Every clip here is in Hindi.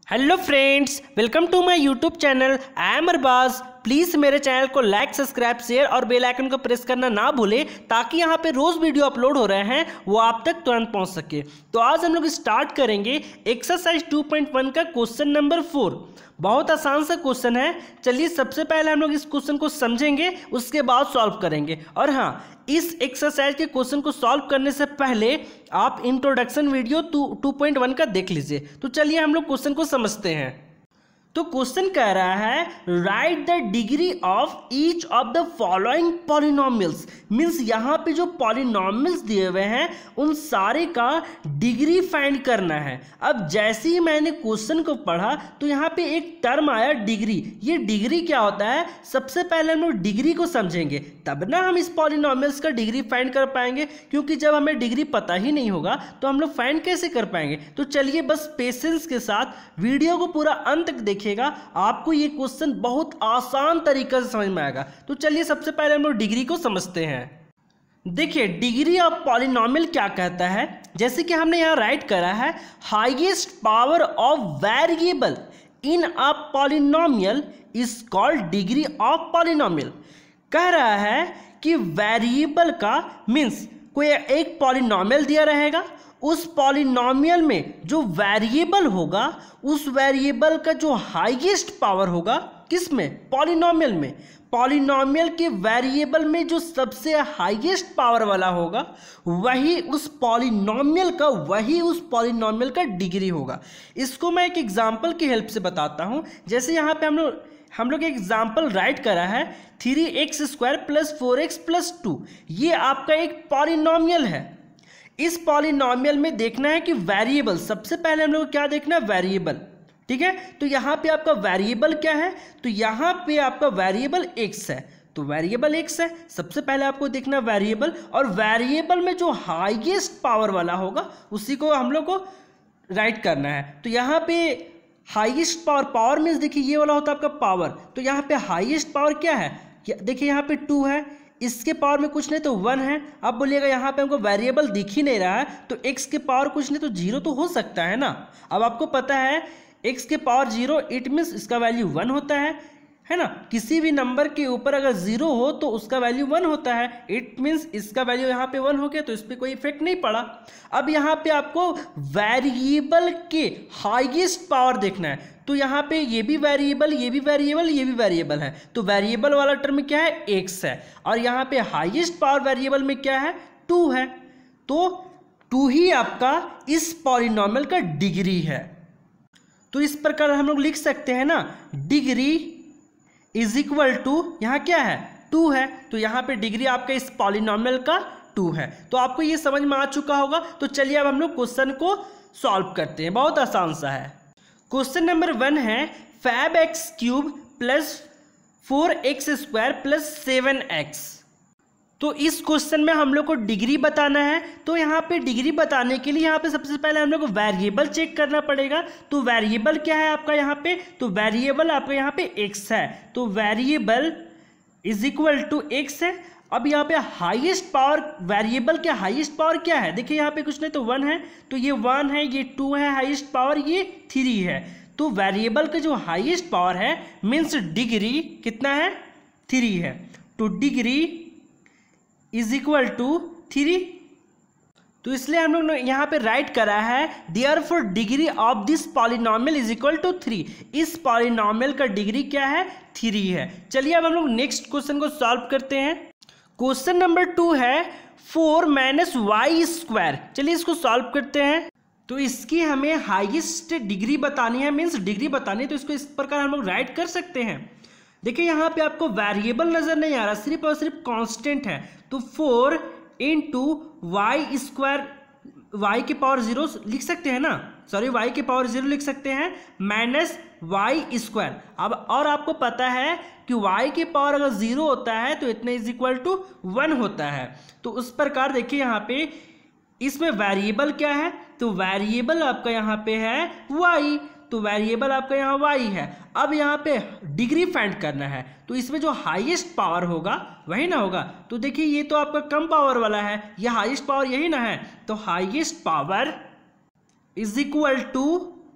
Hello friends, welcome to my YouTube channel. I am Arbaz. Please मेरे चैनल को लाइक, सब्सक्राइब, शेयर और बेल आइकन को प्रेस करना ना भूलें ताकि यहाँ पे रोज़ वीडियो अपलोड हो रहे हैं वो आप तक तुरंत पहुँच सके। तो आज हम लोग स्टार्ट करेंगे एक्सरसाइज 2.1 का क्वेश्चन नंबर 4। बहुत आसान सा क्वेश्चन है। चलिए सबसे पहले हम लोग इस क्वेश्चन को समझेंगे, उसके बाद सॉल्व करेंगे। और हाँ, इस एक्सरसाइज के क्वेश्चन को सॉल्व करने से पहले आप इंट्रोडक्शन वीडियो 2.1 का देख लीजिए। तो चलिए हम लोग क्वेश्चन को समझते हैं। तो क्वेश्चन कह रहा है right the degree of each of the following polynomials. Means यहाँ पे जो पॉलिनोमियल्स दिए हुए हैं उन सारे का डिग्री फाइंड करना है। अब जैसे ही मैंने क्वेश्चन को पढ़ा तो यहाँ पे एक टर्म आया डिग्री। ये डिग्री क्या होता है, सबसे पहले हम लोग डिग्री को समझेंगे तब ना हम इस पॉलिनोमियल्स का डिग्री फाइंड कर पाएंगे, क्योंकि जब हमें डिग्री पता ही नहीं होगा तो हम लोग फाइंड कैसे कर पाएंगे। तो चलिए बस पेशेंस के साथ वीडियो को पूरा अंत तक देखिएगा, आपको ये क्वेश्चन बहुत आसान तरीके से समझ में आएगा। तो चलिए सबसे पहले हम लोग डिग्री को समझते हैं। देखिए डिग्री ऑफ पॉलिनोमियल क्या कहता है, जैसे कि हमने यहाँ राइट करा है highest power of variable in a polynomial is called degree of polynomial. कह रहा है कि वेरिएबल का मीन्स कोई एक पॉलिनोमियल दिया रहेगा, उस पॉलिनोमियल में जो वेरिएबल होगा उस वेरिएबल का जो हाईएस्ट पावर होगा, किसमें, पॉलिनोमियल में, पॉलिनोमियल के वेरिएबल में जो सबसे हाईएस्ट पावर वाला होगा वही उस पॉलिनोमियल का डिग्री होगा। इसको मैं एक एग्जांपल की हेल्प से बताता हूं। जैसे यहाँ पे हम लोग एक एग्जाम्पल राइट करा है 3x² + 4x + 2। ये आपका एक पॉलिनोमियल है। इस पॉलिनोमियल में देखना है कि वेरिएबल, सबसे पहले हम लोग को क्या देखना है, वेरिएबल। ठीक है, तो यहाँ पे आपका वेरिएबल क्या है, तो यहाँ पे आपका वेरिएबल x है। तो वेरिएबल x है, सबसे पहले आपको देखना वेरिएबल, और वेरिएबल में जो हाईएस्ट पावर वाला होगा उसी को हम लोग को राइट करना है। तो यहाँ पे हाईएस्ट पावर मीन्स देखिए ये वाला होता है आपका पावर। तो यहाँ पे हाईएस्ट पावर क्या है, देखिए यहाँ पे 2 है, इसके पावर में कुछ नहीं तो 1 है। अब बोलिएगा यहाँ पे हमको वेरिएबल दिख ही नहीं रहा है तो x के पावर कुछ नहीं तो 0 तो हो सकता है ना। अब आपको पता है x के पावर 0 इट मीन्स इसका वैल्यू 1 होता है ना। किसी भी नंबर के ऊपर अगर 0 हो तो उसका वैल्यू 1 होता है, इट मीन्स इसका वैल्यू यहाँ पे 1 हो गया, तो इस पर कोई इफेक्ट नहीं पड़ा। अब यहाँ पे आपको वेरिएबल के हाईएस्ट पावर देखना है, तो यहाँ पे ये भी वेरिएबल, ये भी वेरिएबल, ये भी वेरिएबल है। तो वेरिएबल वाला टर्म क्या है, x है, और यहाँ पे हाईएस्ट पावर वेरिएबल में क्या है, 2 है। तो 2 ही आपका इस पॉलिनोमियल का डिग्री है। तो इस प्रकार हम लोग लिख सकते हैं ना, डिग्री इज इक्वल टू, यहाँ क्या है, 2 है। तो यहाँ पे डिग्री आपका इस पॉलिनोमियल का 2 है। तो आपको ये समझ में आ चुका होगा। तो चलिए अब हम लोग क्वेश्चन को सॉल्व करते हैं, बहुत आसान सा है। क्वेश्चन नंबर 1 है 5x³ + 4x² + 7x। तो इस क्वेश्चन में हम लोग को डिग्री बताना है। तो यहाँ पे डिग्री बताने के लिए यहाँ पे सबसे पहले हम लोग को वेरिएबल चेक करना पड़ेगा। तो वेरिएबल क्या है आपका यहाँ पे, तो वेरिएबल आपका यहाँ पे x है। तो variable is equal to x है। अब यहाँ पे हाईएस्ट पावर, वेरिएबल के हाईएस्ट पावर क्या है, देखिए यहाँ पे कुछ नहीं तो 1 है, तो ये 1 है, ये 2 है हाईएस्ट पावर, ये 3 है। तो वेरिएबल का जो हाईएस्ट पावर है मीन्स डिग्री कितना है, 3 है। तो डिग्री इज इक्वल टू 3। तो इसलिए हम लोग ने यहाँ पे राइट करा है therefore degree of this polynomial is equal to 3। इस पॉलिनोमियल का डिग्री क्या है, 3 है। चलिए अब हम लोग नेक्स्ट क्वेश्चन को सॉल्व करते हैं। क्वेश्चन नंबर 2 है 4 - y²। चलिए इसको सॉल्व करते हैं। तो इसकी हमें हाईएस्ट डिग्री बतानी है, मीन्स डिग्री बतानी है। तो इसको इस प्रकार हम लोग राइट कर सकते हैं। देखिए यहाँ पे आपको वेरिएबल नजर नहीं आ रहा, सिर्फ और सिर्फ कांस्टेंट है। तो 4 × y², y के पावर 0 लिख सकते हैं ना, सॉरी y के पावर 0 लिख सकते हैं, -y²। अब और आपको पता है कि y के पावर अगर 0 होता है तो इतने इज इक्वल टू 1 होता है। तो उस प्रकार देखिए यहाँ पे इसमें वेरिएबल क्या है, तो वेरिएबल आपका यहाँ पे है y। तो वेरिएबल आपका यहाँ y है। अब यहाँ पे डिग्री फाइंड करना है, तो इसमें जो हाईएस्ट पावर होगा वही ना होगा। तो देखिए ये तो आपका कम पावर वाला है, ये हाईएस्ट पावर यही ना है। तो highest power is equal to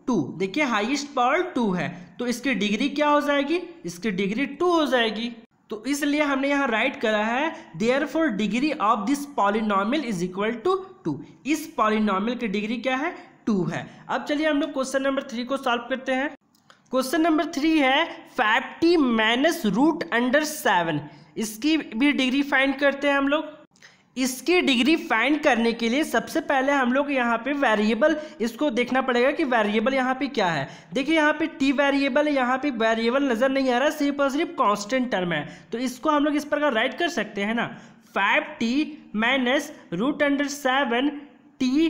2। देखिए हाईएस्ट पावर 2 है, तो इसकी डिग्री क्या हो जाएगी, इसकी डिग्री 2 हो जाएगी। तो इसलिए हमने यहाँ राइट करा है therefore degree of this polynomial is equal to 2। इस पॉलिनोमियल की डिग्री क्या है, 2 है। अब चलिए हम लोग क्वेश्चन नंबर 3 को सॉल्व करते हैं। क्वेश्चन नंबर 3 है 50 माइनस रूट अंडर 7। इसकी भी डिग्री फाइंड करते हैं हम लोग। इसकी डिग्री फाइंड करने के लिए सबसे पहले हम लोग यहाँ पे वेरिएबल इसको देखना पड़ेगा कि वेरिएबल यहाँ पे क्या है। देखिए यहाँ पे टी वेरिएबल है, यहाँ पे वेरिएबल नजर नहीं आ रहा, सिर्फ और सिर्फ कांस्टेंट टर्म है। तो इसको हम लोग इस प्रकार राइट कर सकते हैं ना, 5t minus root under 7 t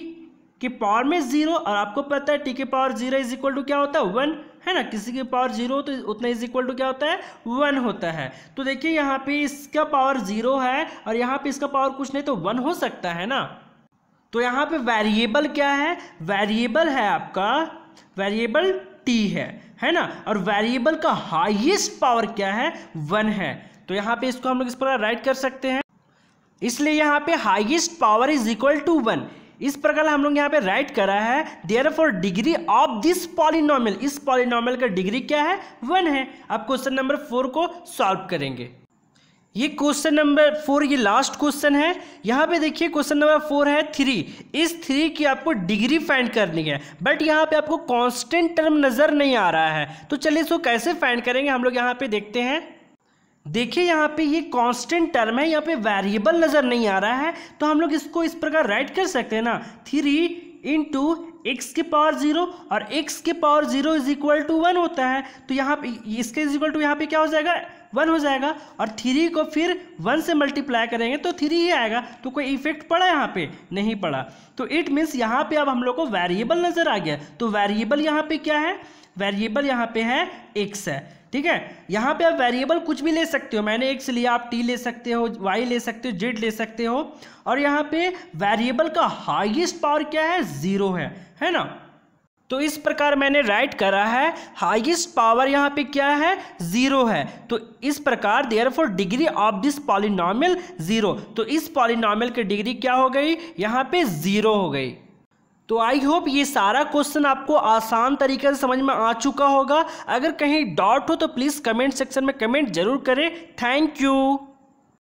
के पावर में 0, और आपको पता है टी के पावर 0 इज इक्वल टू क्या होता है, 1 है ना। किसी के पावर 0 तो उतना इज इक्वल टू क्या होता है, 1 होता है। तो देखिए यहाँ पे इसका पावर 0 है और यहाँ पे इसका पावर कुछ नहीं तो 1 हो सकता है ना। तो यहाँ पे वेरिएबल क्या है, वेरिएबल है आपका, वेरिएबल t है ना। और वेरिएबल का हाईएस्ट पावर क्या है, 1 है। तो यहाँ पे इसको हम लोग इस प्रकार राइट कर सकते हैं। इसलिए यहाँ पे highest power is equal to 1। इस प्रकार हम लोग यहाँ पे राइट करा है therefore degree of this polynomial, इस पॉलिनोमियल का डिग्री क्या है, 1 है। अब क्वेश्चन नंबर 4 को सॉल्व करेंगे। ये क्वेश्चन नंबर 4 ये लास्ट क्वेश्चन है। यहाँ पे देखिए क्वेश्चन नंबर 4 है 3। इस 3 की आपको डिग्री फाइंड करनी है, बट यहाँ पे आपको कांस्टेंट टर्म नजर नहीं आ रहा है। तो चलिए इसको कैसे फाइंड करेंगे हम लोग यहाँ पे देखते हैं। देखिए यहाँ पे ये कांस्टेंट टर्म है, यहाँ पे वेरिएबल नजर नहीं आ रहा है, तो हम लोग इसको इस प्रकार राइट कर सकते हैं ना, 3 इंटू एक्स के पावर 0 और x के पावर 0 इज इक्वल टू 1 होता है। तो यहाँ पे इसके इज इक्वल टू यहाँ पे क्या हो जाएगा, 1 हो जाएगा, और 3 को फिर 1 से मल्टीप्लाई करेंगे तो 3 ही आएगा। तो कोई इफेक्ट पड़ा यहाँ पे, नहीं पड़ा। तो इट मीन्स यहाँ पे अब हम लोग को वेरिएबल नजर आ गया। तो वेरिएबल यहाँ पे क्या है, वेरिएबल यहाँ पे है x है, ठीक है। यहाँ पे आप वेरिएबल कुछ भी ले सकते हो, मैंने x लिया, आप t ले सकते हो, y ले सकते हो, z ले सकते हो। और यहाँ पे वेरिएबल का हाईएस्ट पावर क्या है, 0 है ना। तो इस प्रकार मैंने राइट करा है हाईएस्ट पावर यहाँ पे क्या है, 0 है। तो इस प्रकार therefore degree of this polynomial 0। तो इस पॉलिनोमियल की डिग्री क्या हो गई, यहाँ पे 0 हो गई। तो आई होप ये सारा क्वेश्चन आपको आसान तरीके से समझ में आ चुका होगा। अगर कहीं डाउट हो तो प्लीज़ कमेंट सेक्शन में कमेंट जरूर करें। Thank you.